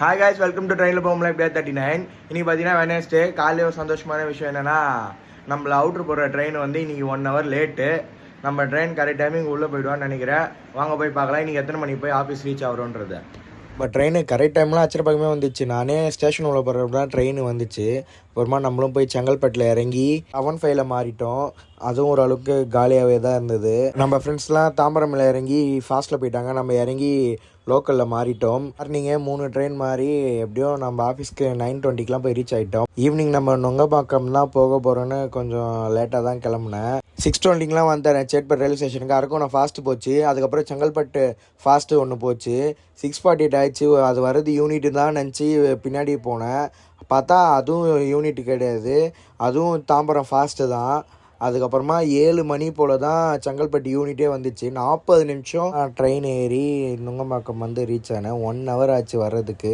Hi guys, welcome to ட்ரெயினில் போகும்ல டே 39. இன்றைக்கி பார்த்தீங்கன்னா வெனஸ்டே. காலையில் ஒரு சந்தோஷமான விஷயம் என்னென்னா, நம்மளை அவுட்ரு போகிற ட்ரெயின் வந்து இன்றைக்கி 1 hour லேட்டு. நம்ம ட்ரெயின் கரெக்ட் டைமிங் உள்ளே போயிடுவான்னு நினைக்கிறேன். வாங்க போய் பார்க்கலாம் இன்றைக்கி எத்தனை மணிக்கு போய் ஆஃபீஸ் ரீச் ஆகிறோன்றது. பட் ட்ரெயின் கரெக்ட் டைம்லாம் ஆச்சரியப்பக்கமே வந்துச்சு. நானே ஸ்டேஷன் உள்ள போகிறப்ப ட்ரெயின் வந்துச்சு. அப்புறமா நம்மளும் போய் செங்கல்பட்டில் இறங்கி 7-5 மாறிட்டோம். அதுவும் ஓரளவுக்கு காலியாகவே தான் இருந்தது. நம்ம ஃப்ரெண்ட்ஸ்லாம் தாம்பரமில் இறங்கி ஃபாஸ்ட்டில் போயிட்டாங்க. நம்ம இறங்கி லோக்கலில் மாறிட்டோம். மார்னிங்கே 3 ட்ரெயின் மாறி எப்படியும் நம்ம ஆஃபீஸ்க்கு 9:20 போய் ரீச் ஆகிட்டோம். ஈவினிங் நம்ம நுங்கம்பாக்கம் தான் போக போகிறோன்னு கொஞ்சம் லேட்டாக தான் கிளம்புனேன். 6:20 வந்துட்டேன் சேட்பட் ரயில்வே ஸ்டேஷனுக்கு. அரக்கோணம் ஃபாஸ்ட்டு போச்சு. அதுக்கப்புறம் செங்கல்பட்டு ஃபாஸ்ட்டு ஒன்று போச்சு. 6:48 ஆயிடுச்சு. அது வருது யூனிட்டு தான் நினச்சி பின்னாடி போனேன். பார்த்தா அதுவும் யூனிட் கிடையாது, அதுவும் தாம்பரம் ஃபாஸ்ட்டு தான். அதுக்கப்புறமா 7 மணி போல் தான் செங்கல்பட்டு யூனிட்டே வந்துச்சு. 40 நிமிஷம் ட்ரெயின் ஏறி நுங்கம்பாக்கம் வந்து ரீச் ஆனேன். 1 hour ஆச்சு வர்றதுக்கு.